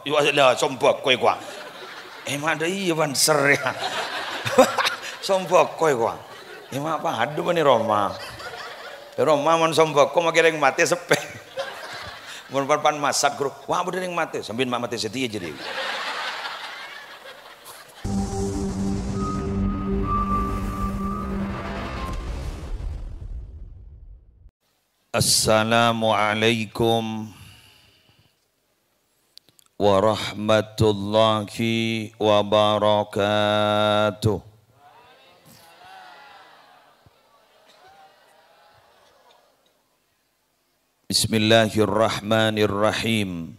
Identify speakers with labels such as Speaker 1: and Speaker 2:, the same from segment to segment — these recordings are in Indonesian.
Speaker 1: lah sombok kowe kuwi. Emang ada iya ban ser ya. Sombok kowe kuwi. Emang apa aduh bani Roma. Roma man sombok kok makin yang mati sepe. Mun pan masak guru, wah bener yang mati, sambil mati setia jadi. Assalamualaikum warahmatullahi wabarakatuh. Bismillahirrahmanirrahim.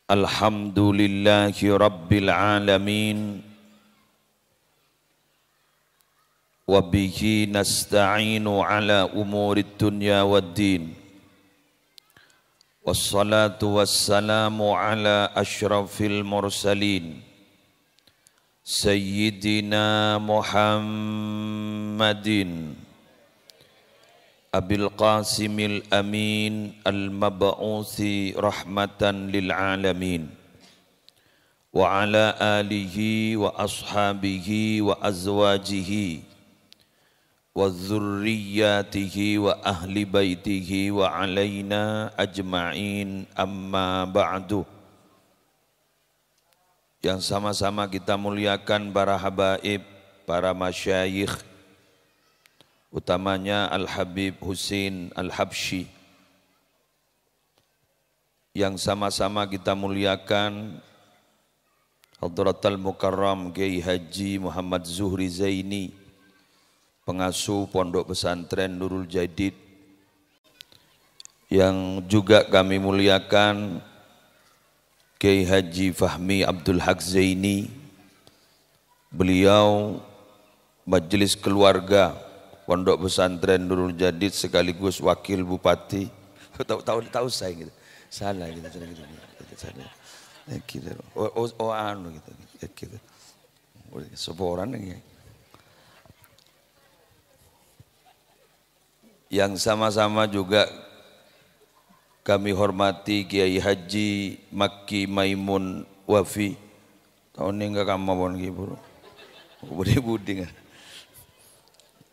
Speaker 1: Alhamdulillahi rabbil alamin. Wabihi nasta'inu ala umurid dunya waddin. Wassalatu wassalamu ala ashrafil mursalin Sayyidina Muhammadin Abil Qasimil Amin Al-Mab'uthi rahmatan lil alamin Wa ala alihi wa ashabihi wa azwajihi wa dzurriyyatihi wa ahli baitihi wa alaina ajma'in amma ba'du. Yang sama-sama kita muliakan para habaib, para masyayikh, utamanya Al-Habib Husin Al-Habsyi. Yang sama-sama kita muliakan Hadratul Mukarram Kiai Haji Muhammad Zuhri Zaini, pengasuh Pondok Pesantren Nurul Jadid. Yang juga kami muliakan Kiai Haji Fahmi Abdul Haq Zaini, beliau majelis keluarga Pondok Pesantren Nurul Jadid sekaligus wakil bupati. Tahu saya gitu. Salah gitu. Gitu. Anu gitu. Gitu. Seporan ya. Yang sama-sama juga kami hormati Kiai Haji Makki Maimun Wafi. Tahun ini enggak kamu pun gitu. Budi-budi kan.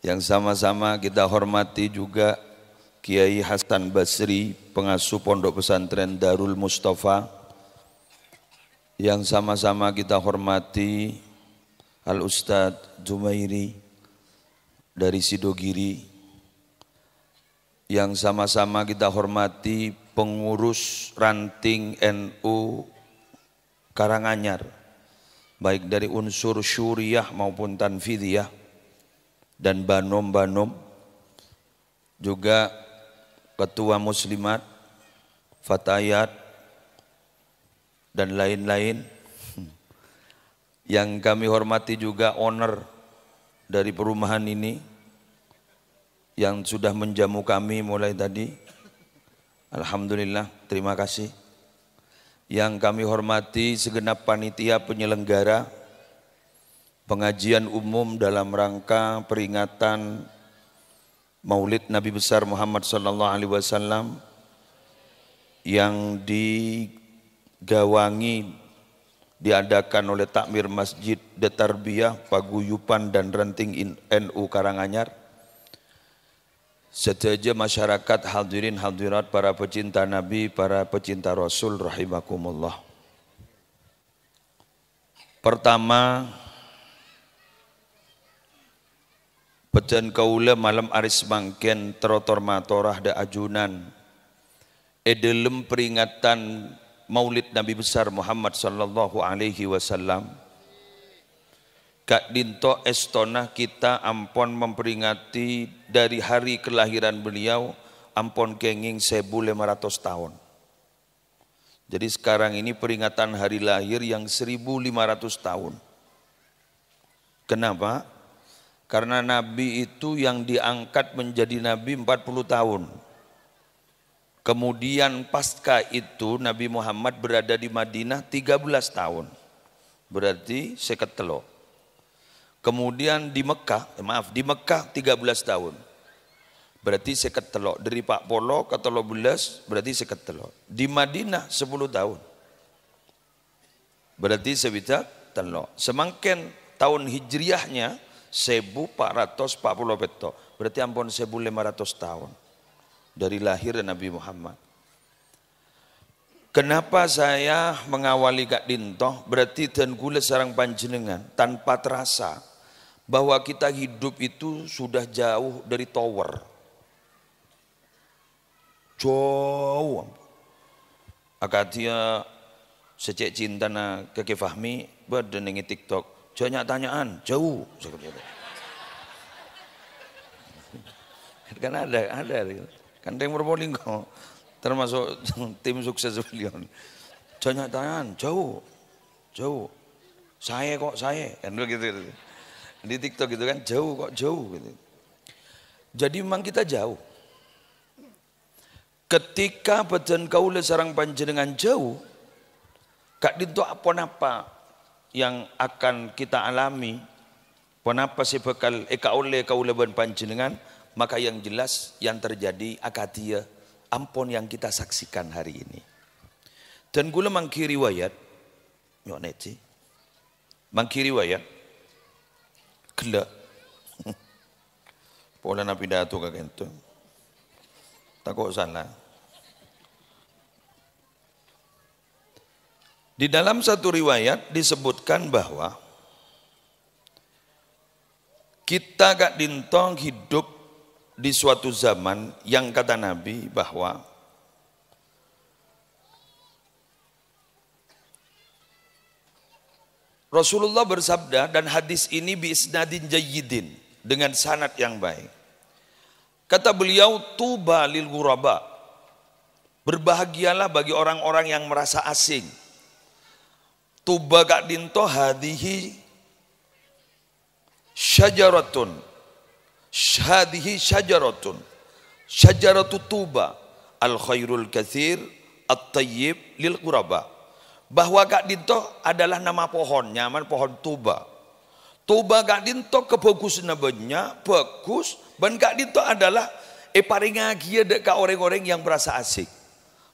Speaker 1: Yang sama-sama kita hormati juga Kiai Hasan Basri, pengasuh Pondok Pesantren Darul Mustafa. Yang sama-sama kita hormati Al-Ustadz Jumairi dari Sidogiri. Yang sama-sama kita hormati pengurus ranting NU Karanganyar, baik dari unsur syuriah maupun tanfidiyah dan banom-banom, juga ketua muslimat, fatayat, dan lain-lain. Yang kami hormati juga owner dari perumahan ini, yang sudah menjamu kami mulai tadi. Alhamdulillah, terima kasih. Yang kami hormati segenap panitia penyelenggara pengajian umum dalam rangka peringatan Maulid Nabi besar Muhammad sallallahu alaihi wasallam yang digawangi diadakan oleh Takmir Masjid Detarbiyah Paguyupan dan Ranting NU Karanganyar. Sejajar masyarakat, hadirin hadirat, para pecinta Nabi, para pecinta Rasul rahimakumullah. Pertama, pejan kaula malam aris mangken trotor matorah da ajunan edelem peringatan Maulid Nabi besar Muhammad sallallahu alaihi wasallam. Kak Dinto Estona kita ampon memperingati dari hari kelahiran beliau ampon kenging 1500 tahun. Jadi sekarang ini peringatan hari lahir yang 1500 tahun. Kenapa? Karena Nabi itu yang diangkat menjadi Nabi 40 tahun. Kemudian pasca itu Nabi Muhammad berada di Madinah 13 tahun. Berarti 53. Kemudian di Mekah 13 tahun. berarti 53. Dari 40 ke 13 berarti 53. Di Madinah 10 tahun. Berarti sebita telo. Semangken tahun hijriahnya 1440 peto. Berarti ampun 1500 tahun dari lahir Nabi Muhammad. Kenapa saya mengawali Kak Dintoh? Berarti dan kula sarang panjenengan tanpa terasa bahwa kita hidup itu sudah jauh dari tower. Jauh. Akadia secek cinta na Keke Fahmi berdenengi TikTok. Banyak tanyaan, jauh. Kan ada. Kan yang Probolinggo termasuk tim sukses beliau. Banyak tanyaan, jauh. Saya kan begitu. Di TikTok gitu kan jauh gitu. Jadi memang kita jauh. Ketika badan kaula sarang panjenengan jauh, Kak Dinto apa yang akan kita alami, apa sih bakal kaula ban panjenengan, maka yang jelas yang terjadi akadia ampun yang kita saksikan hari ini. Dan kula mangki riwayat, mangki riwayat, gila, pola na pidato kagento, takut salah. Di dalam satu riwayat disebutkan bahwa kita Kak Dintong hidup di suatu zaman yang kata Nabi bahwa Rasulullah bersabda, dan hadis ini bi isnadin jayyidin, dengan sanad yang baik. Kata beliau, tuba lil ghuraba, berbahagialah bagi orang-orang yang merasa asing. Tuba Kak Dinto hadihi syajaratun, syajaratu tuba al khairul katsir at-tayyib lil ghuraba. Bahwa Kak Dinto adalah nama pohon, nyaman pohon tuba. Tuba Kak Dinto kebagusan banyak, bagus. Dan Kak Dinto adalah paling agia dekat orang-orang yang merasa asik.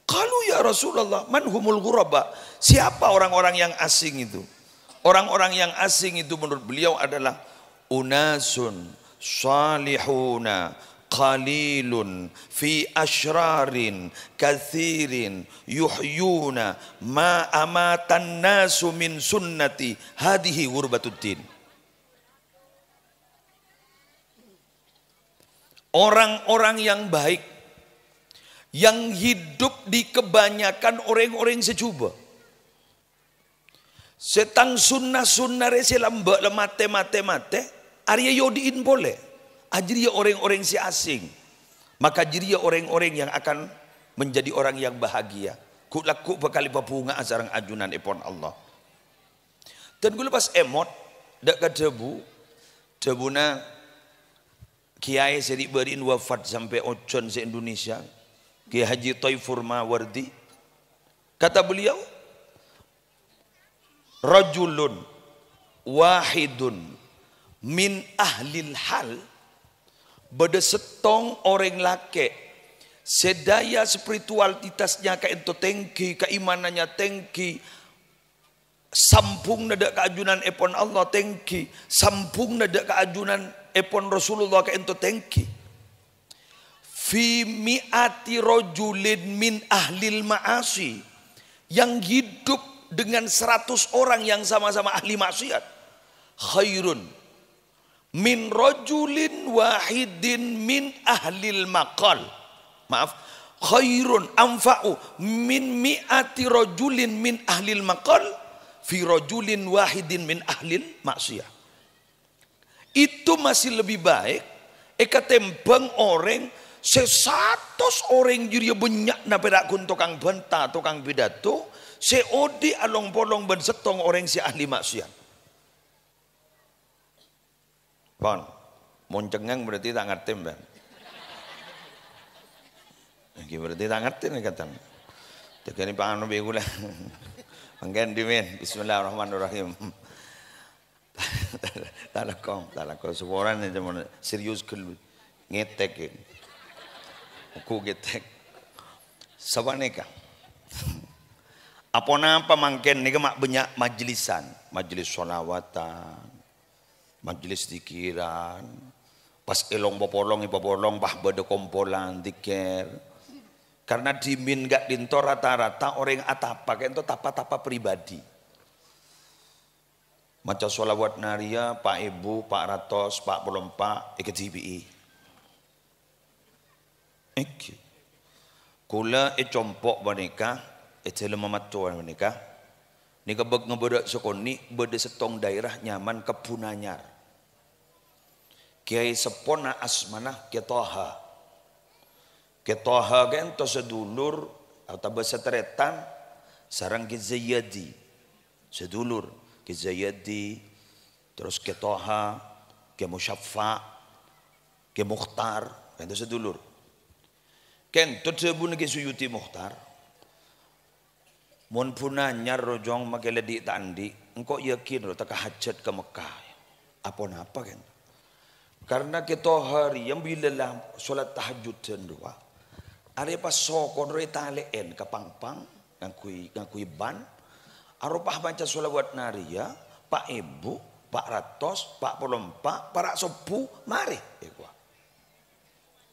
Speaker 1: Kalau ya Rasulullah, man humul ghuraba? Siapa orang-orang yang asing itu? Orang-orang yang asing itu menurut beliau adalah unasun salihuna qalilun fi ashrarin kathirin yuhyuna ma amatan nasu min sunnati hadihi ghurbatudin. Orang-orang yang baik yang hidup di kebanyakan orang-orang secuba. Setang sunnah rese lambak mate Arya yodiin boleh. Ajriya orang-orang si asing. Maka jiria orang-orang yang akan menjadi orang yang bahagia. Ku laku bakal bunga asarang ajunan ipon Allah. Dan gue lepas emot dak ke debuna kiai seri berin wafat sampai ocon se Indonesia. Kiai Haji Thaifur Mawardi. Kata beliau, rajulun wahidun min ahlil hal, beda setong orang laki sedaya spiritualitasnya ka ento tengki, keimanannya tengki, sampung nada keajunan epon Allah tengki, sampung nada keajunan epon Rasulullah ka ento tengki. Fi mi'ati rajulin min ahlil ma'asi, yang hidup dengan 100 orang yang sama-sama ahli maksiat, khairun min rajulin wahidin min ahlil maqal. Maaf, khairun anfa'u min mi'ati rajulin min ahlil maqal fi rajulin wahidin min ahlil maksiat. Itu masih lebih baik tembang orang 100 orang jadi banyak na perak kun tukang bantah, tukang pidato, seodi along polong ben setong orang si ahli maksiat. Pon, moncengang berarti tak ngerti ben. Iki berarti tak ngerti nih kata. Tegani pangan be kula. Panggen dimen. Bismillahirrahmanirrahim. Talakong suara nih zaman serius kelu ngetek. Ku getek. Sawaneka. Apa napa mangken nika mak banyak majlisan, majelis sholawatan, majelis zikiran. Pas elong bopolong bah bade kompolan dikir. Karena dimin gak dinto rata-rata orang atapa kento tapa-tapa pribadi. Maca sholawat naria Pak Ibu, Pak Ratos, Pak Polompa, ikat CBI. Iki. Kula compok banika, celema matuan banika. Nika beg ngebedak sekoni bede setong daerah nyaman Kepunanyar. Kiai sepona asmanah Ketoha. Ketoha gento sedulur atau besetretan sarang Ki Zayadi. Sedulur Ki Zayadi, terus Ketoha, Ki Musyaffa, Ki Mukhtar, gento sedulur. Kento sebun Ki Suyuti Mukhtar. Mun Punanyar rojong makele di tandi, engkau yakin ro tak hajat ke Mekah. Apa napa kan? Karena kita hari yang bila lah solat tahajud sendua, ada pas sokon re talen ke pangpang ngakui ban, arupah baca sholawat naria, Pak Ibu, Pak Ratos, Pak Polompa, para sepuh mari,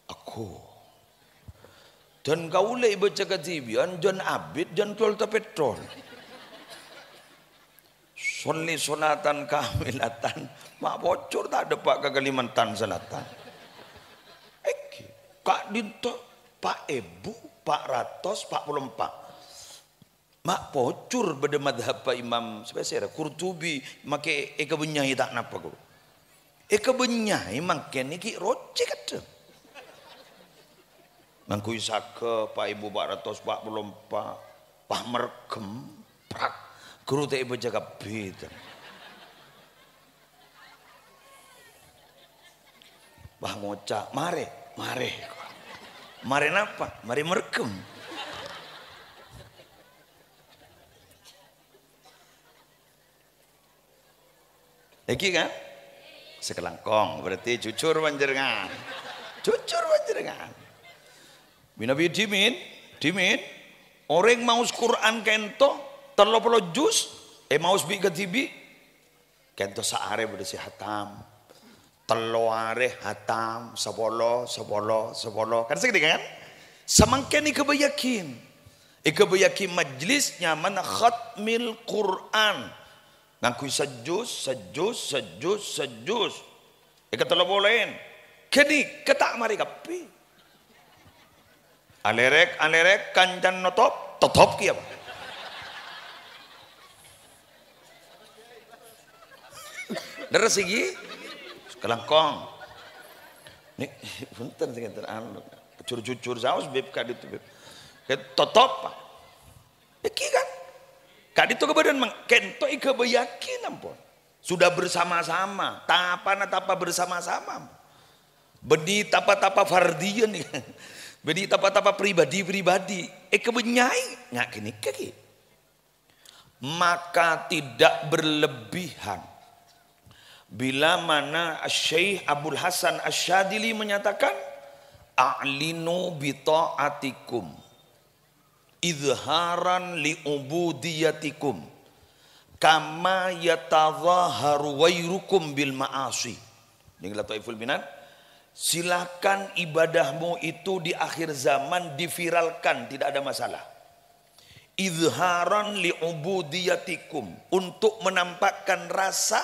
Speaker 1: aku. Dan kau lagi baca ketibian, John Abid, John Tolta Petrol. Solatan kamilatan, mak bocor tak ada Pak ke Kalimantan Selatan. Kak Dinto, Pak Ibu, Pak Ratos, Pak Polompa. Mak bocor pada madhab Pak Imam spesial Qurtubi, make eka benyai tak napa kau. Eka benyai makin iki roce kata. Mangkui saka Pak Ibu Pak Ratos Pak Polompa Pak Merkem prak guru tak ibu jaga beda Bah ngocak mare napa mare merkem lagi kan sekelangkong berarti jujur panjenengan Binabi dimin, orang maus Quran kento, terlalu jus, maus bi ketibi, kento saare berdesi hatam, teloare hatam, sepolo, kan segede kan? Semangken ikebayakin majlis nyaman khatmil Quran, ngakui sejus, ika terlalu bolehin, kini ketak mari kapi. Alerek kancan totop kia apa? Deres sigi kelangkong. Nih punten sing enten anu cucur saus beb kaditu beb. Totop. Iki kan. Kaditu kebadan kento ike beyakin ampun. Sudah bersama-sama, tapa bersama-sama. Bedi tapa fardiyan nih. Bedi tapa pribadi kebenyai nggak gini kaki. Maka tidak berlebihan bila mana Syekh Abdul Hasan Asyadili menyatakan a'linu bi ta'atikum izharan li ubudiyatikum kama yatadhaharu wairukum bil ma'asi. Ini Lataiful Minan. Silakan ibadahmu itu di akhir zaman diviralkan, tidak ada masalah. Izharan li ubudiyatikum, untuk menampakkan rasa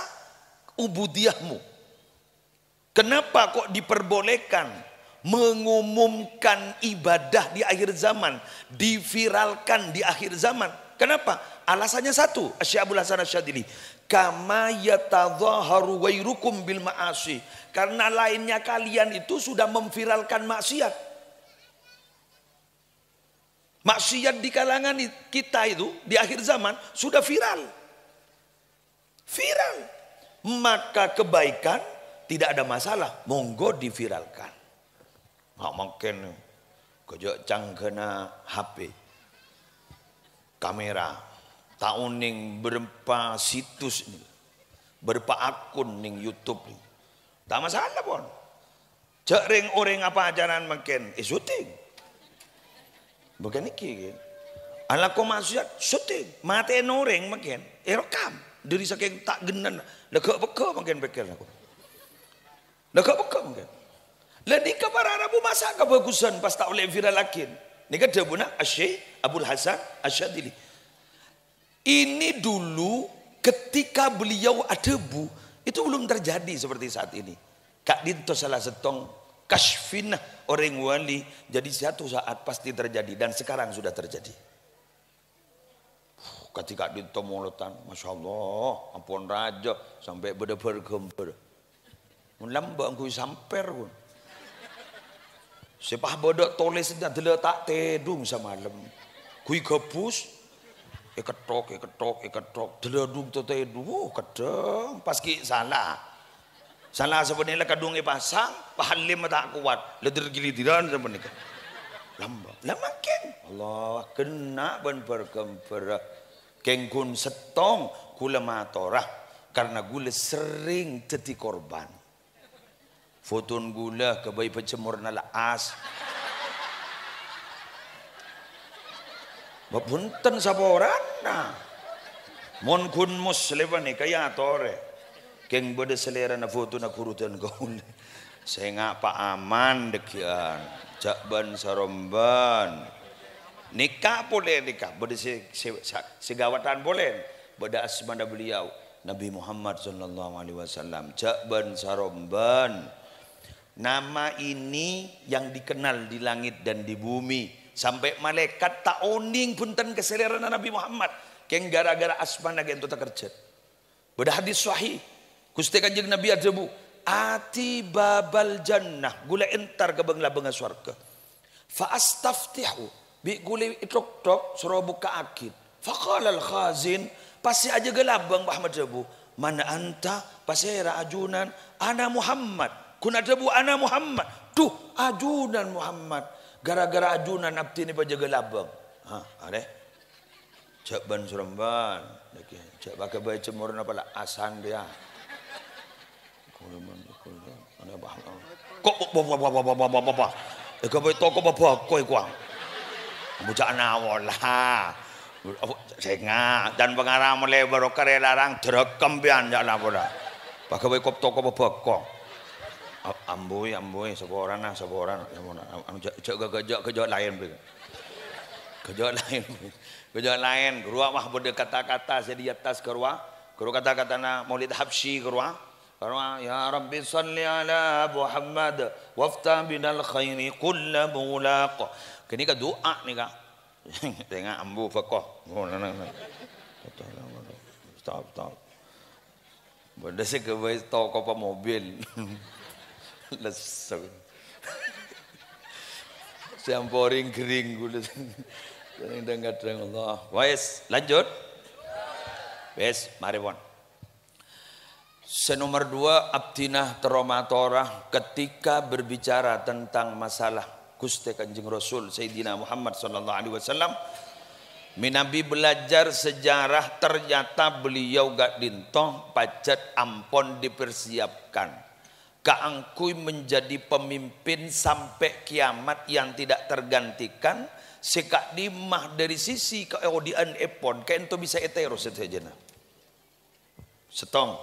Speaker 1: ubudiyahmu. Kenapa kok diperbolehkan mengumumkan ibadah di akhir zaman, diviralkan di akhir zaman? Kenapa? Alasannya satu, Syekh Abdul Hasan Asyadili, kama yatadhaharu wairukum bil ma'asi, karena lainnya kalian itu sudah memviralkan maksiat. Maksiat di kalangan kita itu di akhir zaman sudah viral. Maka kebaikan tidak ada masalah, monggo diviralkan. Mak mungkin kejak canggena HP, kamera, tahun ning berapa situs nih, berapa akun ning YouTube nih. Tak masalah pun. Cek ring orang apa ajaran makin syuting. Bukan iki. Ala ko maksud syuting, mate noreng makin, rekam. Dari saking tak genan, lega beka makin pikir aku. Lega beka makin. Lah di kabar Arabu masa kebagusan pas tak oleh viral lakin. Ni kan debuna Syekh Abdul Hasan Asy-Syadzili. Ini dulu ketika beliau adebu itu belum terjadi seperti saat ini. Kak Dinto salah setong kasfinah orang wali, jadi satu saat pasti terjadi dan sekarang sudah terjadi. Ketika Dinto molotan, masya Allah, ampun raja sampai bergembar. Melambang kui samper pun. Sepah bodok tulis saja tak tedung semalam. Kui gabus, ketok, deledung tu tedung, kedeng, pas ki salah. Salah sebenarnya kadung pasang, pahalim tak kuat, ledir gilidiran sebenarnya. Lambang, makin. Allah kena ben bergembar. Kengkun setong kula matorah karena gula sering jadi korban. Foton gula kebayi pecemur nala as. Babunten saborana. Mon kun muslim ni kaya tore. Keng bade selera na foto na kurutan gaul. Saya ngapa aman dekian. Jakban saromban. Nikah boleh nikah. Bade segawatan boleh. Bade asmana beliau Nabi Muhammad sallallahu alaihi wasallam. Jakban saromban. Nama ini yang dikenal di langit dan di bumi. Sampai malaikat tak oning punten keselera Nabi Muhammad. Keng gara-gara asmana gen tu tak kerja. Bada hadis sahih. Gusti Kanjeng Nabi ajabu. Ati babal jannah. Gula entar ke bangla-bangga surga. Fa astaftihu. Bi gula itok-tok suruh buka akid. Faqala al-khazin. Pasti aja gelabang Muhammad jabu. Mana anta? Pasti ajunan. Ana Muhammad. Kuna debu ana Muhammad. Tuh ajunan Muhammad. Gara-gara ajunan abdi ni pajaga labang. Ada. Cak ban suramban. Cak pakai bayi cemur pala asan dia. Kok apa? Eka bayi toko apa koi kuang. Bujak nawalah. Senga dan pengarang melebar karya larang direkam bian jak lapora. Pakai bayi kop toko apa kok. Amboi saboran anu gajak kejauh lain kejauh lain keruah mah berde kata-kata saya di atas keruah kata-kata na Maulid Habsyi keruah ya Rabbi salli ala Muhammad waftah binal khairi kulla mulaq kini ka doa ni ka tengah ambu fakoh stop berde se ke bai toko pa mobil lesung samporing kering gula kadang Allah wes lanjut wes mari pon senomor 2 abdinah teromatorah ketika berbicara tentang masalah Gusti Kanjeng Rasul Sayyidina Muhammad sallallahu alaihi wasallam Nabi belajar sejarah ternyata beliau gak dintoh pajat ampon dipersiapkan keangkui menjadi pemimpin sampai kiamat yang tidak tergantikan sekak dimah dari sisi keodian epon kayak itu bisa eteros saja setong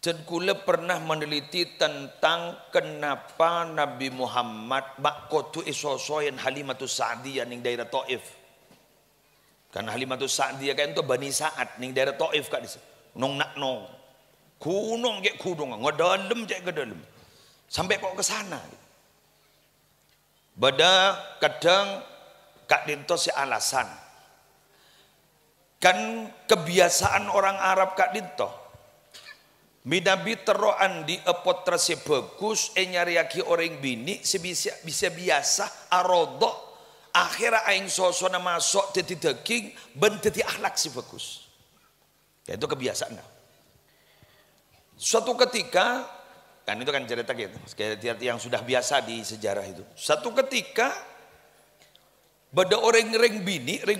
Speaker 1: dan kula pernah meneliti tentang kenapa Nabi Muhammad bakotu isosoyan Halimatus Sa'diyah ning daerah Taif kan Halimatus Sa'diyah kayak itu Bani Sa'ad ning daerah Taif kak disa nong nak nong kunung kayak kunung ngedalem kayak ngedalem sampai kok ke sana bada kadang Kak Dinto si alasan kan kebiasaan orang Arab Kak Dinto Nabi teroan di epotrasi bagus nyariaki orang bini bisa biasa arodok akhirnya aing sosona masuk teti daging ben teti akhlak si bagus ya itu kebiasaan suatu ketika kan itu kan cerita gitu yang sudah biasa di sejarah itu satu ketika bada orang ring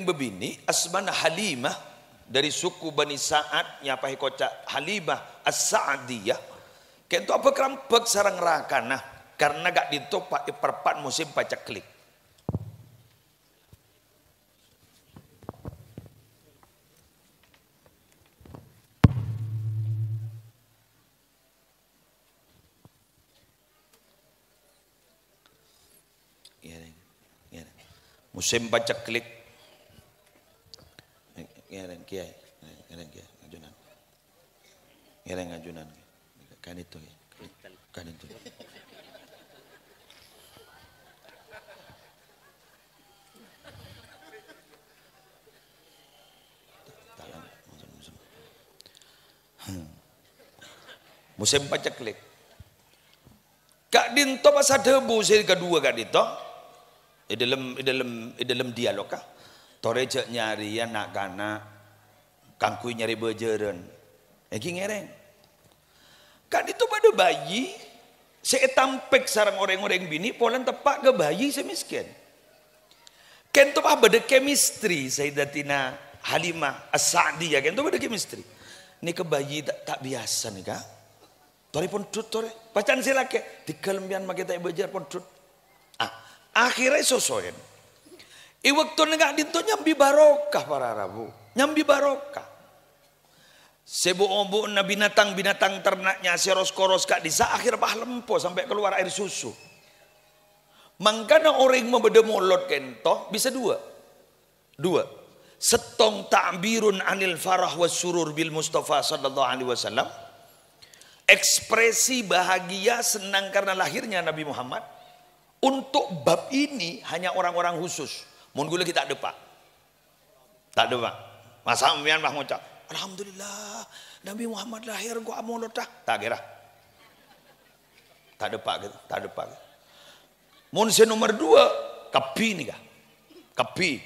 Speaker 1: bebini asmana Halimah dari suku Bani Sa'ad nyapai kocak Halimah As-Sa'diyah kayak itu apa kerampek sarang rakana karena gak ditopak perpat musim pacak klik Musim paceklik. Ngereng kiai, ngereng kiai ngajunan. Ngereng ngajunan. Kan itu ya. Kan itu. Musim paceklik. Kak Dinto pas ada debu seri kedua Kak Dinto. Dalam dialog kah? Toreja nyari anak kana kangkui nyari bejeren. Eki ngereng. Kak Dinto pada bayi saya tampek sarang orang-orang bini polan tepak ke bayi semiskin. Ken tu apa ada chemistry Sayyidatina Halimah As-Sa'diyah ken tu ada chemistry. Ni ke bayi tak biasa nih Kak. Tori pun tut tori. Pacan sila ke di kelembian make tak bejar pun tut. Akhirnya sosoen. Waktu nengak dinto nyambi barokah para Rabu. Nyambi barokah. Sebo-obo na binatang-binatang ternaknya seros-koros kak disa akhir bah lempo sampai keluar air susu. Mangkana orang membeda molot kento bisa dua. Setong ta'birun anil farah was surur bil Mustafa sallallahu alaihi wasallam. Ekspresi bahagia senang karena lahirnya Nabi Muhammad. Untuk bab ini hanya orang-orang khusus. Mun gula kita ada pak. Tak ada pak. Masa ambian bah ngucap. Alhamdulillah Nabi Muhammad lahir gua amolot dah. Tak kira. Tak ada pak gitu. Tak ada pak. Mun nomor 2 kapi nih kah? Kapi.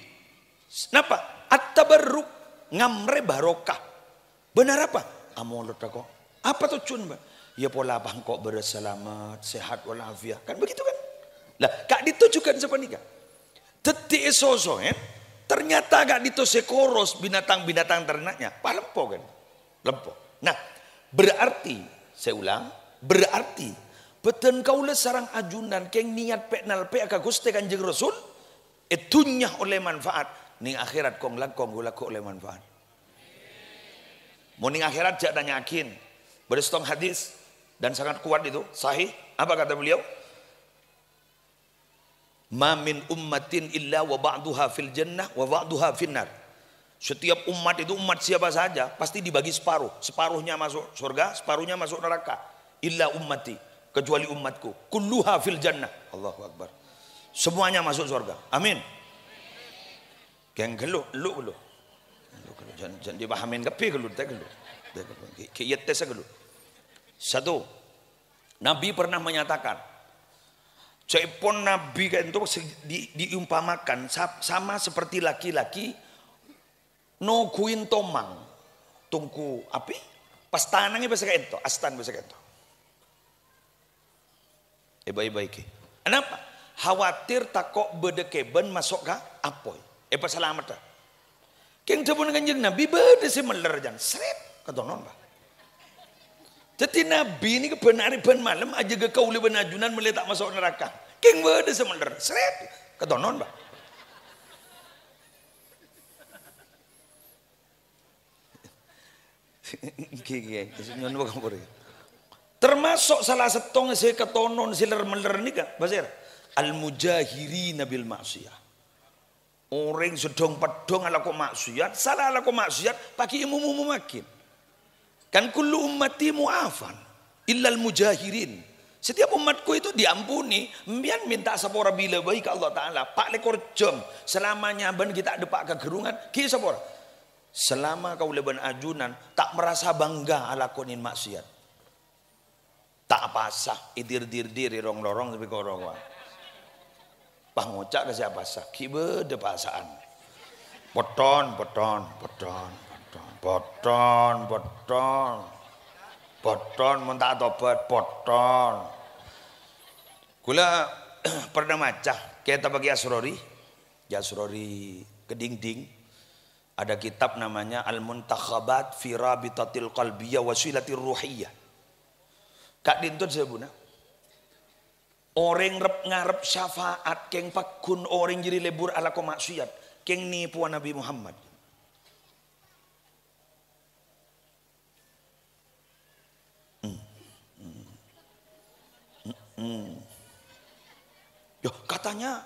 Speaker 1: Kenapa? At-tabarruk ngamre barokah. Benar apa? Amolot dah kok. Apa tuh cun? Ya pola bangkok berselamat, sehat walafiat. Kan begitu kan? Lah, kak ditujukan seperti ini kak. Detik esoso ternyata kak dito sekoros binatang-binatang ternaknya. Pak lempo kan? Lempo. Nah, berarti, saya ulang, berarti beten kaulah sarang ajunan keng niat peknal pe aka Gusti Kanjeng Rasul etunyah oleh manfaat ning akhirat kong lakong gulaku oleh manfaat. Mau ning akhirat jak tanya yakin. Berstong hadis dan sangat kuat itu sahih. Apa kata beliau? Ma min ummatin illa wa ba'duha fil jannah wa ba'duha finnar. Setiap umat itu umat siapa saja pasti dibagi separuh. Separuhnya masuk surga, separuhnya masuk neraka. Illa ummati, kecuali umatku. Kulluha fil jannah. Allahu akbar. Semuanya masuk surga. Amin. Geng gelu, lu. Jangan dipahamin kepi gelu, teh gelu. Kiyat tes gelu. Satu, Nabi pernah menyatakan Cepon Nabi kan itu diumpamakan sama seperti laki-laki noguin tomang tungku api pas tanangnya bisa kayak itu astan bisa kayak itu baik-baik kenapa khawatir takok bedekeben masuk ke apoy pas selamat dah keng cepon kanjeng Nabi bede si meler jan seret ketonon bah. Jadi Nabi ini kebenaran ben malam aja ke kau lebih najunan meletak masuk neraka. King berde semeler, seret, ketonon bah. Termasuk salah setong si ketonon si ler-meler ni kan, basir. Al-mujahiri nabil maksiyah. Orang sedong pedong ala ko maksiat, salah ala ko maksiat, pakai imu makin. Kan kullu ummati mu'afan illal mujahirin. Setiap umatku itu diampuni. Mbian minta sapora bila baik Allah Ta'ala. Pak lekor jam. Selamanya ban kita ada pak kegerungan. Ki sapora. Selama kau leban ajunan. Tak merasa bangga ala konin maksiat. Tak pasah. Idir-dir-dir. Rong-lorong tapi korong. Pak ngocak ke siapa sah. Ki bede pasaan. Poton. Poton mentah tobat poton. Kula pernah maca kita bagi Asrori kedingding ada kitab namanya Al-Muntakhabat fi Rabitatil Qalbiyah Wasilatir Ruhiyah. Kak dintun sebuna orang ngarep syafaat keng pakun orang jadi lebur ala ko maksiat keng nipu Nabi Muhammad. Ya, katanya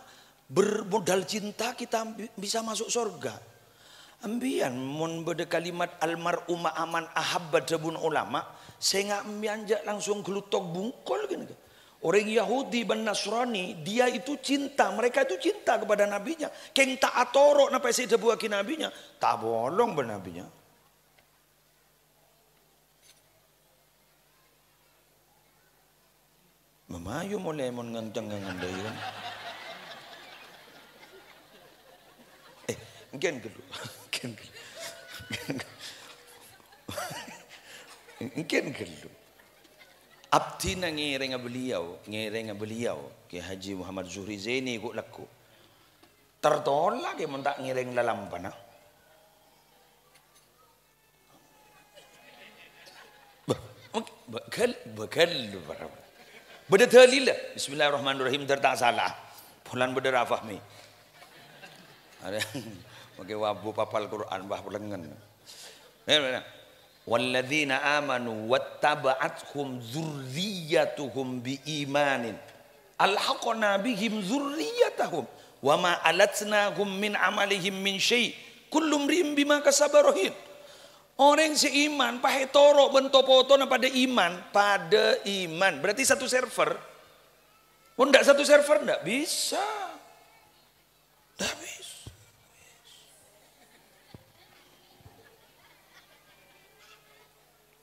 Speaker 1: Bermodal cinta kita bisa masuk surga. Ambian mun beda kalimat almar'u ma'aman ahabba jabun ulama, saya nggak langsung gelutok bungkol gini. Orang Yahudi dan Nasrani, dia itu cinta, mereka itu cinta kepada nabinya. Keng tak atorok napa saya debuaki nabinya, tak bolong benabinya. Memayu mulai mengancang ngandai kan. Mungkin dulu. Mungkin dulu. Abdi na ngereng beliau ke Haji Muhammad Zuhri Zaini ku laku. Tertolak ke mentak ngereng lalampan. Bakal beda dalil. Bismillahirrahmanirrahim tak salah. Pulan beda rafahmi. Ada pakai wabu papal Quran bah pelengan. Walladzina amanu wattaba'athum dzurriyyatuhum biimanin alhaqna bihim dzurriyyatahum wama alatnahum min amalihim min syai' kullu mri'in bima kasaba rahin. Orang seiman pahe toro bentopoto pada iman berarti satu server. Oh enggak satu server enggak bisa. Enggak bisa.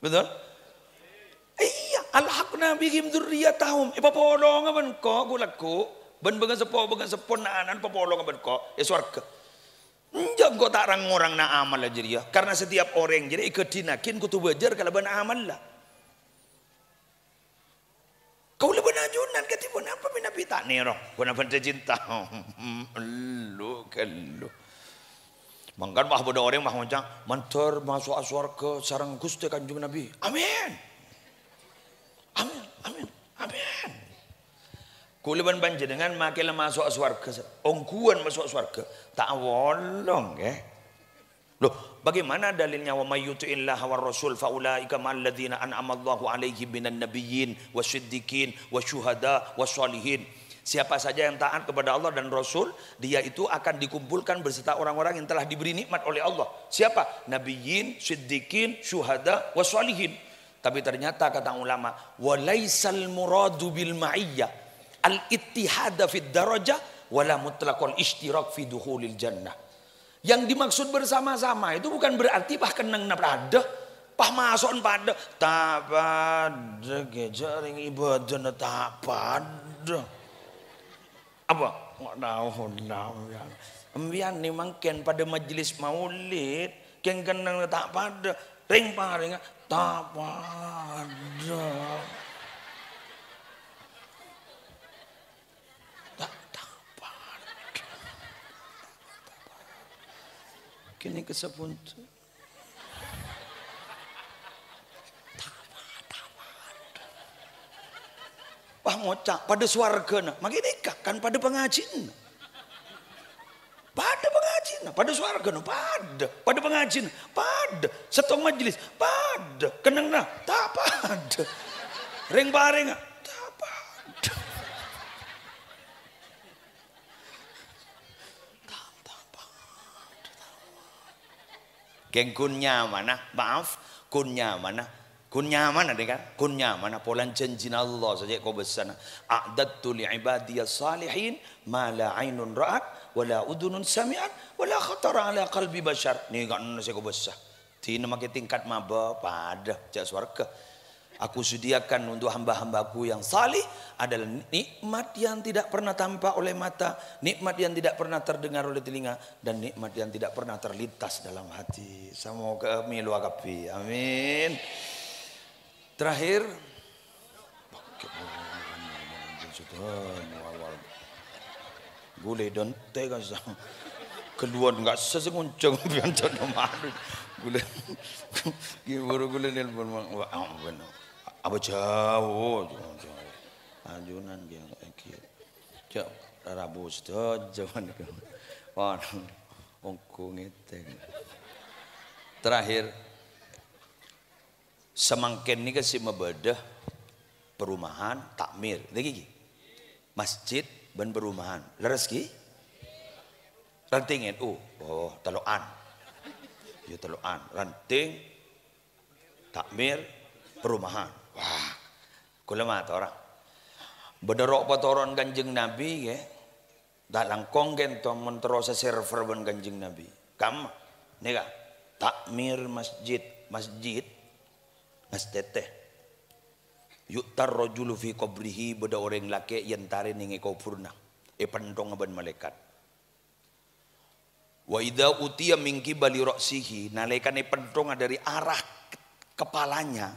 Speaker 1: Betul? Iya, alhaqna bihim dzurriyyatahum. Papolong aban ko gulaku, ben bengan sepon naanan papolong aban ko swarga. Enjak kok tak orang na amal aja dia. Karena setiap orang jadi ikut dinakin kutu bejar kalau ben amal lah. Kau lebih najunan ketipun apa minapi tak nero. Kau nak cinta. Lu kalau. Mangkan bah bodoh orang mah macam mantar masuk surga sarang Gusti Kanjeng Nabi. Amin. Amin. Amin. Amin. Kuliban panjenengan makilah masuk surga. Ongkuan masuk surga. Tak wolong Loh, bagaimana dalilnya wa may yuti'illaha war rasul faulaika ma'al ladzina an'ama Allahu 'alaihim minan nabiyyin wasiddiqin wasyuhada wassalihin. Siapa saja yang taat kepada Allah dan Rasul, dia itu akan dikumpulkan beserta orang-orang yang telah diberi nikmat oleh Allah. Siapa? Nabiyyin, siddiqin, syuhada, wassalihin. Tapi ternyata kata ulama, walaisal muradu bil ma'iyyah al-ittihada fid darajah wala mutlaqal ishtirak fi dukhulil jannah. Yang dimaksud bersama-sama itu bukan berarti bahkan nang pada pah masuk pada tak pada gejaring ibadah tak pada. Apa? Nggak tahu ya. Embian ni mungkin pada majlis maulid keng kenang tak pada ring paring tak pada. Tak pada. Kini kesepuntu. Wah ngocak pada swarga makin nikah kan pada pengajian. Pada pengajian, pada swarga pada pengajian, pada setong majelis, pada kenang tak pada. Ring bareng tak pada. Tak pada. Geng kunya mana? Maaf, kunya mana? Kunya mana deh kan? Kunya mana? Polan janjin Allah saja kau besana. A'dadtu li'ibadiyas salihin ma la ainun ra'at wa la udunun sami'at wa la khatara ala qalbi bashar. Ni kan saya kau besar. Tina makin tingkat maba pada jak swarga. Aku sediakan untuk hamba-hambaku yang salih adalah nikmat yang tidak pernah tampak oleh mata, nikmat yang tidak pernah terdengar oleh telinga, dan nikmat yang tidak pernah terlintas dalam hati. Semoga milu agapi. Amin. Terakhir gule don tega keluar enggak sesenguncang pian jono malu gule gimana gule nelpon benar apa jauh ajunan dia lagi cak Rabu sudah jaman ke ongko ngeteng. Terakhir semangken ni kasi mabadah perumahan takmir lagi masjid dan perumahan leres ki ranting NU. Oh, teloan. Ya teloan, ranting takmir perumahan. Wah, kula mah orang. Bederok patoron Kanjeng Nabi ya. Dalam konggen to mentero server ben Kanjeng Nabi. Kam nika takmir masjid teteh. Yuktar rajulu fi qabrihi beda orang laki yang tarin ningi kuburna. Pentong ban malaikat. Wa idza utiya min qibali ra'sihi nalekane pentong dari arah kepalanya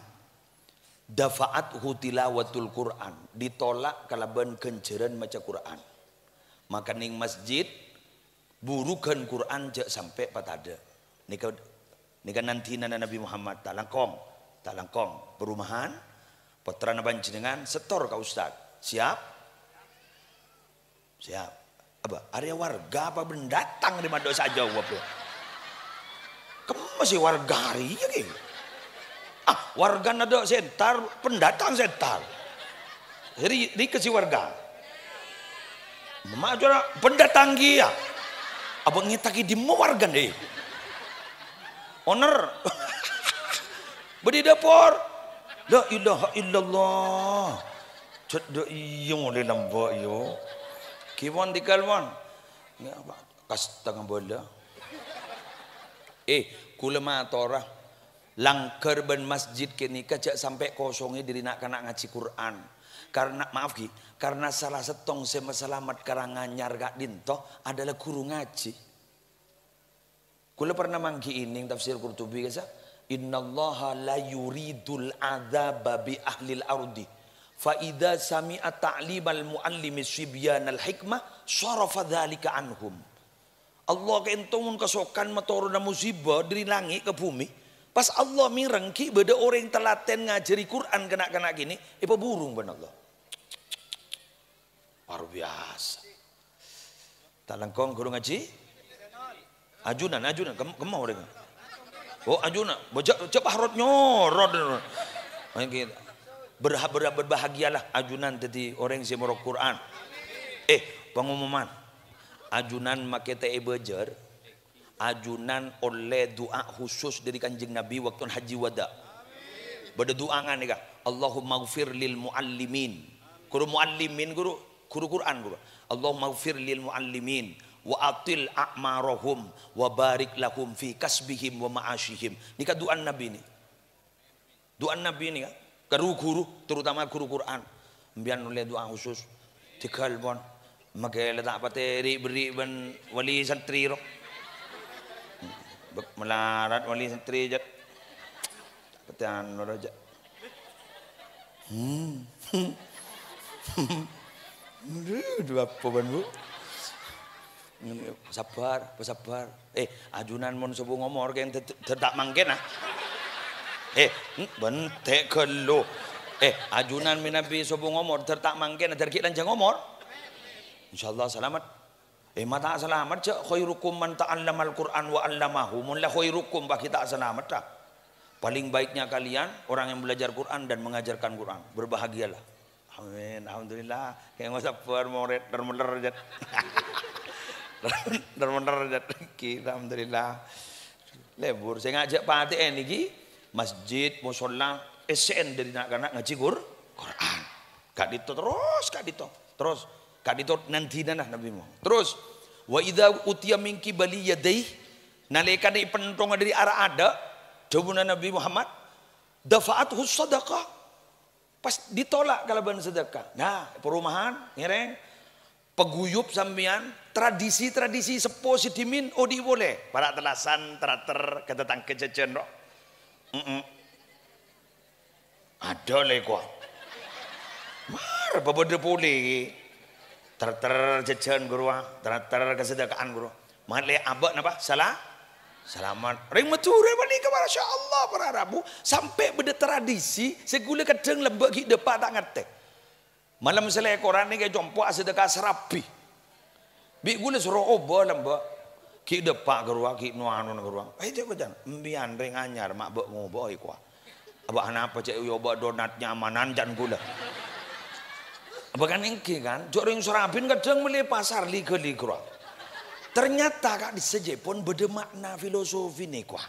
Speaker 1: dafa'at tilawatul Quran ditolak kalaban kenceran maca Quran. Maka ning masjid burukan Quran jak sampai patada. Nika nanti Nabi Muhammad talangkong perumahan putra panjenengan setor ka ustad. Siap? Area warga apa pendatang di mana saja jawab ya. Kamu masih warga hari ya gitu. Warga nado sentar, pendatang sentar. Jadi dikasih warga. Mama jual pendatang dia. Abang ngitaki di warga deh. Owner. Bedi dapur. La ilaha illallah. Cedok iya mulai nambah yo. Kiwan di kalwan, kas tengah bola. Kula matora langker ben masjid kini kajak sampai kosongnya diri nak ngaji Quran. Karena maaf ki, karena salah setong sema selamat karanganyar gak dinto adalah guru ngaji. Kula pernah mangki ining tafsir Qurtubi kasa, innallaha la yuridul adzaba bi ahlil ardi. Faida sami'a ta'limal muallimi sibyanal hikmah syarafa dzalika anhum. Allah kentomun kasokan matoro na musibah dari langit ke bumi. Pas Allah mirengki beda orang telaten ngajari Quran kena gini, ipa burung ben Allah. Luar biasa. Talangkong guru ngaji? Ajunan, kemau orang. Oh ajunan, coba harut nyorot. Berbahagialah ajunan tadi orang yang merok Quran. Pengumuman ajunan make teh bejer ajunan oleh doa khusus dari Kanjeng Nabi waktu haji wada. Beda doangan nih kak. Allahumma gfir lil muallimin. Guru muallimin guru Quran guru. Allahumma gfir lil muallimin wa atil a'marahum wa barik lahum fi kasbihim wa ma'ashihim. Nika doa Nabi nih. Doa Nabi nih kak. Guru terutama guru Quran mbian oleh doa khusus tikal bon make letak pateri beri ben wali santri ro melarat wali santri jat petan raja dua apa ban bu sabar ajunan mon sebu ngomor yang tetap mangken bentek kelo ajunan minabi sobo ngomor tertak mangken terkit lanjang ngomor insyaallah selamat mata selamat cak khairukum man ta'allamal Qur'an wa 'allamahu mun la khairukum bagi tak selamat dah paling baiknya kalian orang yang belajar Quran dan mengajarkan Quran berbahagialah amin alhamdulillah kayak ngosap moret dermeler jat dermeler jat alhamdulillah lebur saya ngajak pati niki masjid, musola, SN dari anak-anak ngaji Quran. Kak dito nanti nah Nabi Muhammad. Terus wa idza utiya min qibali yadayhi nalekane pentong dari arah ada jawabna Nabi Muhammad dafa'athu sadaqah. Pas ditolak kalaban sedekah. Nah, perumahan ngereng peguyup sampean tradisi-tradisi sepo sidimin odi boleh. Para telasan terater ketetang kejejen roh. Ada leko. Mar babade puli. Terjajan guru, kesedakaan guru. Male abak napa? Selamat. Ring mature bani ke Masya Allah para Rabu sampai beda tradisi segula kadang lembek ki depak tak ngate. Malam selek koran ni ke jompo sedekah serapi. Bi gula suruh obo lembek. Ki depak gerua ki nuanu gerua. Dia bajan mbian ring anyar mak bek ngobo oi kwa. Abak apa cek yo bak donat nyamanan jan gula. Abak kan engki kan, jok ring surabin kadang meli pasar liga-liga. Ternyata kak diseje pun beda makna filosofi nih kuah.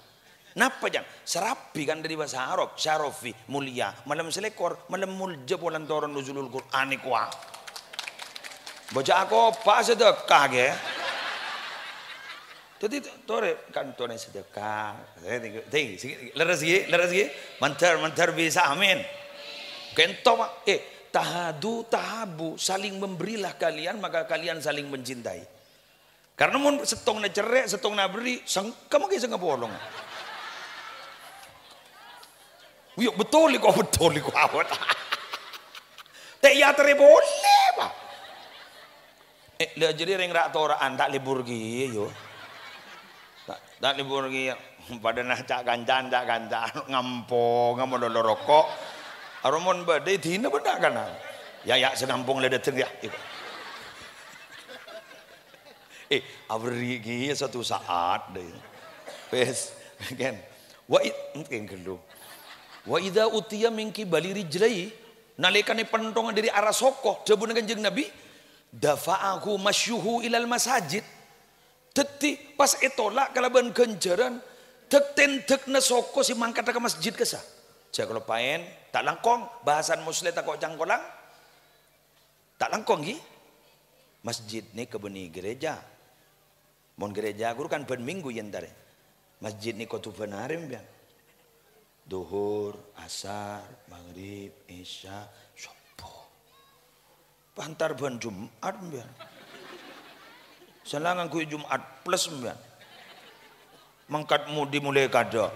Speaker 1: Napa jang? Serapi kan dari bahasa Arab, syarafi, mulia. Malam selekor, malam mulja polan toron nuzulul Quran nih kuah. Baca aku apa sedekah ke? Jadi tore kantone sedekah. Tinggi, leres ye, mantar bisa amin. Kento mak, tahadu tahabu, saling memberilah kalian maka kalian saling mencintai. Karena mun setong na cerek, setong na beri, kamu kisah ngapolong. Uyuk betul kok awat. Teater boleh pak. Lah jadi ring rak toraan tak libur gi yo. Tak libur gi pada nah cak gancan ngampo dolo rokok. Aromon badai dina benak kan. Ya senampung le dateng ya. Abri gi satu saat deh. Pes kan. Mungkin kedua. Wa idza utiya min qibali rijlai nalikane pentongan dari arah soko jebun Kanjeng Nabi dafa'ahu masyuhu ilal masajid. Teti pas etolak kalaban genjaran tekten tekna soko si mangkat ke masjid kesa. Jek kalau paen tak langkong bahasan muslim tak kok cangkolang. Tak langkong gi. Masjid ni kebeni gereja. Mon gereja guru kan ben minggu yentare. Masjid ni kotu benarim bian. Duhur, asar, maghrib, isya, subuh. Pantar ben Jumat bian. Selangan kui Jumat plus bian. Mangkat mudi mulai kada.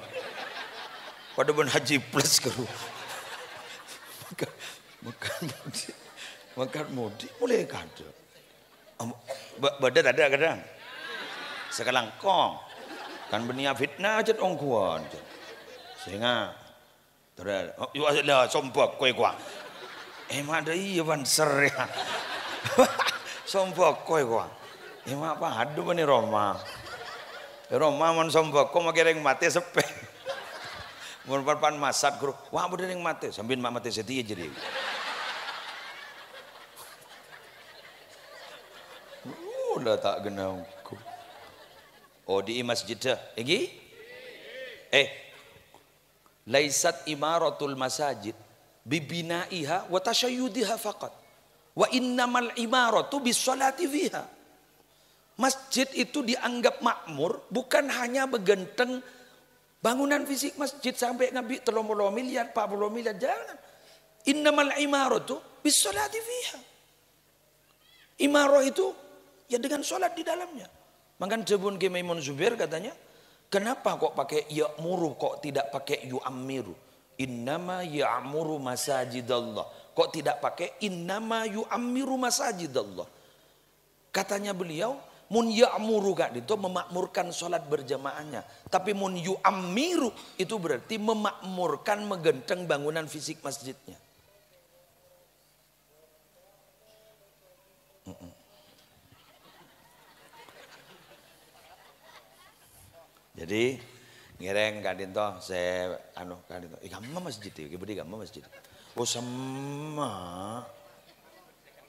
Speaker 1: Pada ben haji plus keru. Mangkat mudi mulai kada. Badat ada kadang. Sekarang kong kan benia fitnah aja ongkuan sehingga terus lah sombok kue kuah emang ada iya banser ya sombok kue kuah emang apa aduh bani Roma man sombok kok makin yang mati sepe mun pan masat guru wah bener yang mati sambil mak mati setia jadi udah tak genau. Oh di masjid lagi? Laisat imaratul masajid bibinaiha wa tashayyudiha faqat. Wa innamal imaratu bisolati fiha. Masjid itu dianggap makmur bukan hanya begenteng bangunan fisik masjid sampai ngabi 30 miliar, 40 miliar jangan. Innamal imaratu bisolati fiha. Imarah itu ya dengan sholat di dalamnya. Makan jebun ke Maimun Zubair katanya, kenapa kok pakai ya'muru kok tidak pakai yu'ammiru? Innama ya'muru masajidallah. Kok tidak pakai innama yu'ammiru masajidallah? Katanya beliau, mun ya'muru kak itu memakmurkan sholat berjamaahnya. Tapi mun yu'ammiru itu berarti memakmurkan megenteng bangunan fisik masjidnya. Jadi ngereng kadinto saya kadinto gamma masjid iki budi gamma masjid. Oh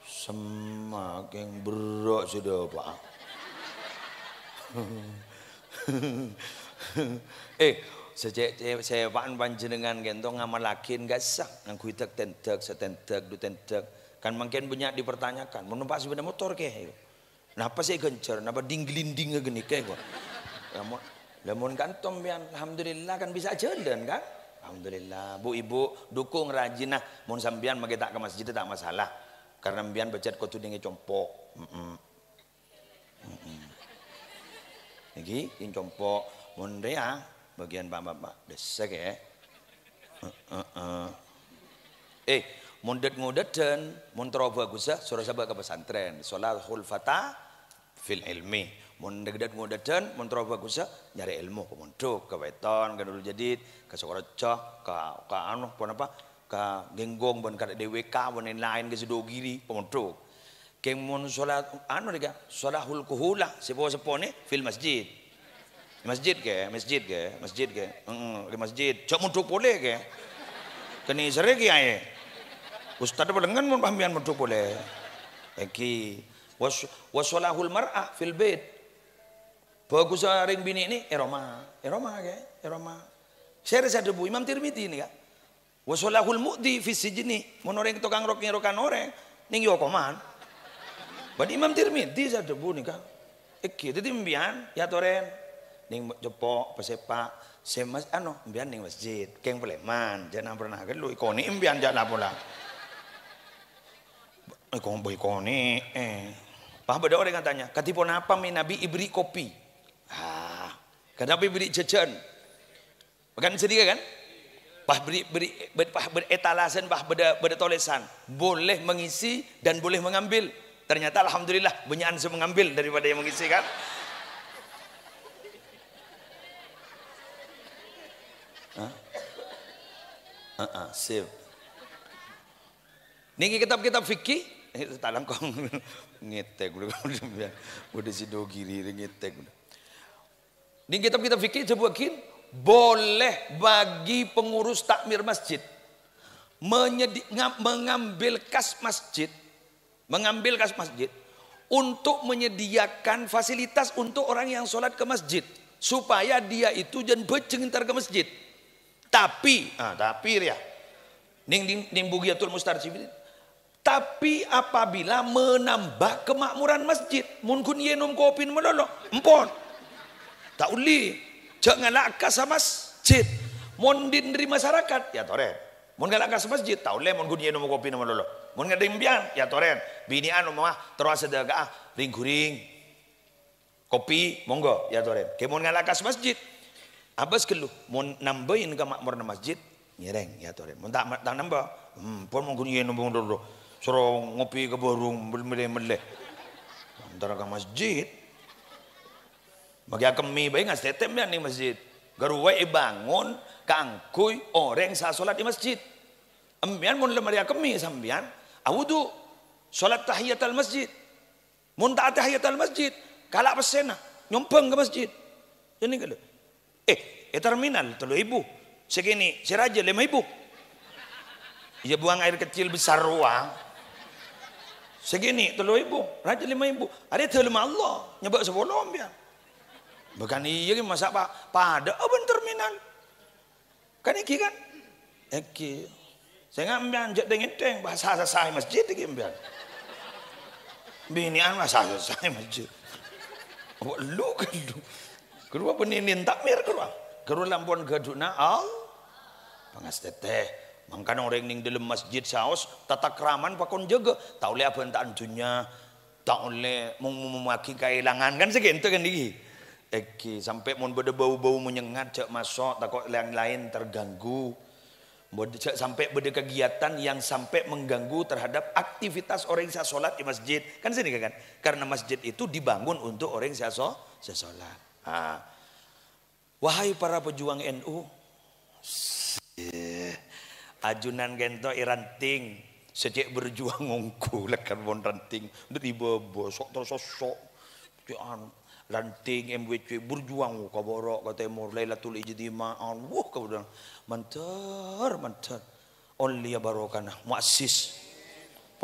Speaker 1: sama geng berok sudah Pak. Saya Pak panjenengan gentong ngamalakin gak sah nganggo tentek setentek du tentek kan makin banyak dipertanyakan menumpak sepeda motor ke. Napa sih gencer napa dingglinding gini kayak kok. Lamun kantong bian, alhamdulillah kan bisa jalan kan? Alhamdulillah, bu ibu dukung rajin nah, mun sambian mage tak ke masjid tak masalah, karena bian becet kau tudingi compok, Lagi in compok, mun rea bagian bapak desek ya, mundet dan mun teroba gusah surah sabak ke pesantren, sholahul fatah fil ilmi. Mun degdat-ngudetan mun teroba gusah nyari ilmu ke mondok ke weton ke dulu jadid ke Sokoroco ke anu pun apa ke genggong pun ke DWK pun lain ke Sidogiri pemondok keng mun salat anu diga salahul kuhula sepo-sepo ni fil masjid ke di masjid cok mondok boleh ke keni seregi ae ustaz pedengan mun pahamian mondok boleh eki wasolahul mar'ah fil bait Bagus ring bini ini Roma ke Roma. Saya rasa debu Imam Tirmidzi ini kak. Wasolahul mu'di fi sijni monoreng tukang rok ngerokan oreng ning yo koman. Ban Imam Tirmidzi sa debu nih kak. Iki dadi mbian ya toren ning jepok pesepak semas mbian ning masjid keng Pleman jangan pernah kan lu ikoni mbian jangan pola. Ikon boy ikoni Pak beda orang katanya katipun apa mi Nabi ibri kopi. Kenapa ibri jajan? Bukan sedih kan? Pah beri beretalasan, pah beda tolesan, boleh mengisi dan boleh mengambil. Ternyata alhamdulillah banyak yang mengambil daripada yang mengisi kan. Sip. Niki kitab-kitab fikih, talang kau ngetek udah si dogiri ngetek. Niki kitab-kitab fikih coba kin. Boleh bagi pengurus takmir masjid mengambil kas masjid untuk menyediakan fasilitas untuk orang yang sholat ke masjid supaya dia itu jangan beceng ntar ke masjid. Tapi ya ning bugiatul mustarjibin. Tapi apabila menambah kemakmuran masjid, mun kun yenum kopin melolo empon tak uli. Jangan lakas sama masjid, mon dari masyarakat ya toren. Mon lakas masjid, tahu le mon gudian mau kopi nama lolo. Mon ngadimbian ya toren. Bini anu mah terus sedekah ring-guring kopi monggo ya toren. Kemon lakas masjid, abas kelu mon nambahin ke makmur masjid nyereng ya toren. Mon tak nambah, pon mon gudian mau lolo. Suruh ngopi ke borong mele-mele. Antara ke masjid. Bagi kami baik ngas tetem ya nih masjid. Garuwe bangun kangkuy orang sa solat di masjid. Ambian mun lemari kami sambian awudu solat tahiyatul masjid. Mun tak tahiyatul masjid kalak pesena nyompeng ke masjid. Ini kalau terminal 3.000 segini si raja 5.000. Ya buang air kecil besar ruang. Segini 3.000 raja 5.000. Ada terima Allah nyebak 10 ambian. Bukan iya masa pada open terminal kan iki kan iki saya ngambil anjak dengan bahasa sah masjid iki ambil binian bahasa sah masjid lu kedua peninin takmir kedua lampon gaduna al pangas teteh mangkan orang ning dalam masjid saos tata keraman pakon jaga tak oleh apa entaan dunia tak oleh memaki kehilangan kan segitu kan iki. Sampai mau bau-bau menyengat cek masuk takut yang lain terganggu sampai beda kegiatan yang sampai mengganggu terhadap aktivitas orang yang sholat di masjid kan sini kan karena masjid itu dibangun untuk orang yang sholat. Wahai para pejuang NU ajunan gento iranting sejak berjuang ngongku lekan bon ranting tiba bosok terus sosok ranting MWC berjuang ke borok ke timur Lailatul Ijtima'an kemudian mantar only ya barokana muassis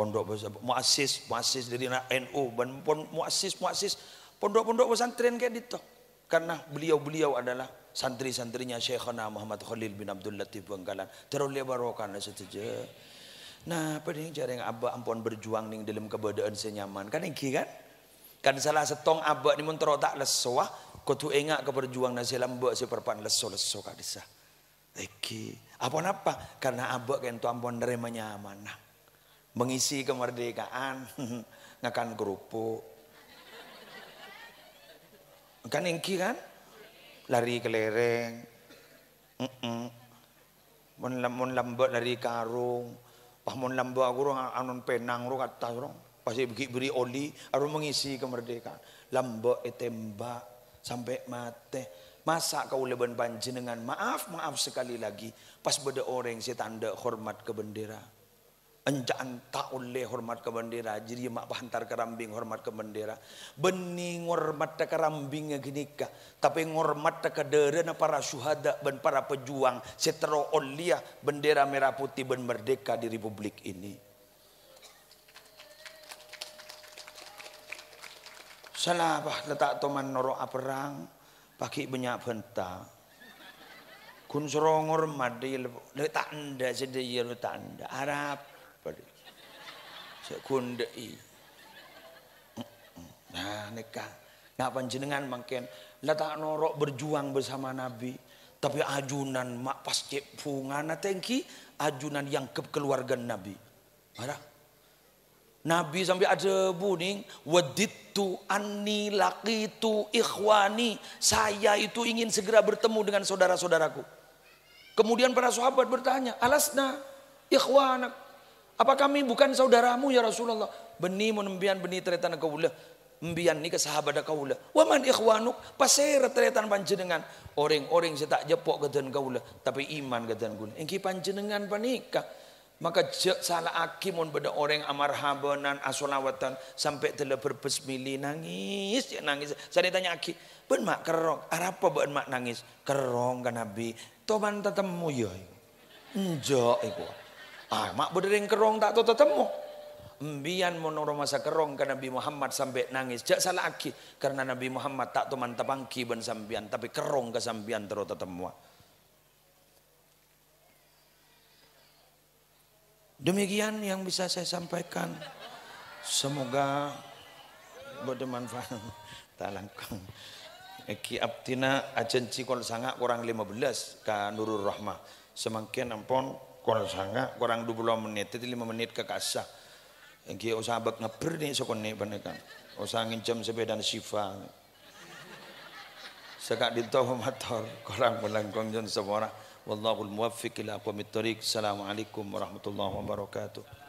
Speaker 1: pondok muassis dari NU dan muassis pondok-pondok pesantren kayak gitu karena beliau adalah santri-santrinya Syekhana Muhammad Khalil bin Abdul Latif Bangkalan terus ya barokana saja. Nah pada yang cara yang abah ampun berjuang ning dalam keberadaan senyaman kan iki kan salah setong abak ni mun tak leso kudu engak ke berjuang nasi lambak si perpan leso kadisa. Apa karena abak kan tu ampun nerimanya amanah. Mengisi kemerdekaan ngakan kerupuk. Kan engki kan lari kelereng. Mun lambak lari karung. Pah mun lambak aku anon penang ro kata ro. Pasti beri oli, harus mengisi kemerdekaan. Lambak tembak sampai mati. Masa kau leban panjenengan maaf sekali lagi. Pas beda orang si tanda hormat ke bendera. Enjaan tak oleh hormat ke bendera. Jadi mak hantar ke rambing hormat ke bendera. Bening hormat ke rambing genika. Tapi hormat ke derana para syuhada dan para pejuang. Setero olia bendera merah putih dan merdeka di republik ini. salah bah letak toman noro perang pakai banyak benta kun serongor madi letak anda sedaya letak anda Arab pada sekundai nah nikah nak panjenengan makin letak norok berjuang bersama Nabi tapi ajunan mak pas cek fungana tengki ajunan yang kekeluargaan Nabi marah Nabi sampai ada buning waditu anni laqitu ikhwani saya itu ingin segera bertemu dengan saudara-saudaraku kemudian para sahabat bertanya alasna ikhwanak apa kami bukan saudaramu ya Rasulullah beni menembian beni teretan kaulah mbian ni ke sahabat kaula waman ikhwanuk pasera teretan panjenengan orang-orang saya tak jepok kedan kaula tapi iman kedan kula engki panjenengan panikah maka salah akimun pada orang amarhabanan asolawatan sampai telah berbesmili nangis ya nangis saya ditanya aki ben mak kerong apa ben mak nangis kerong kan Nabi toban tetemu ya enjak iku mak berdering kerong tak tetemu Mbian monoro masa kerong ke Nabi Muhammad sampai nangis. Jak salah aki karena Nabi Muhammad tak teman tapangki ben sambian tapi kerong ke sambian terus tetemu. Demikian yang bisa saya sampaikan. Semoga bermanfaat. Talangkang. Eki abtina ajen cikol sanga kurang 15 ka Nurul Rahmah. Semakin ampun kol sanga kurang 20 menit. Itu 5 menit ke kasah. Engki usah abek ngeber nih sokone panekan. Usah ngincam sepeda Syifa. Sekak ditoh motor kurang melangkong jon semua. Wallahul muwaffiq ila aqwamit thoriq. Assalamualaikum warahmatullahi wabarakatuh.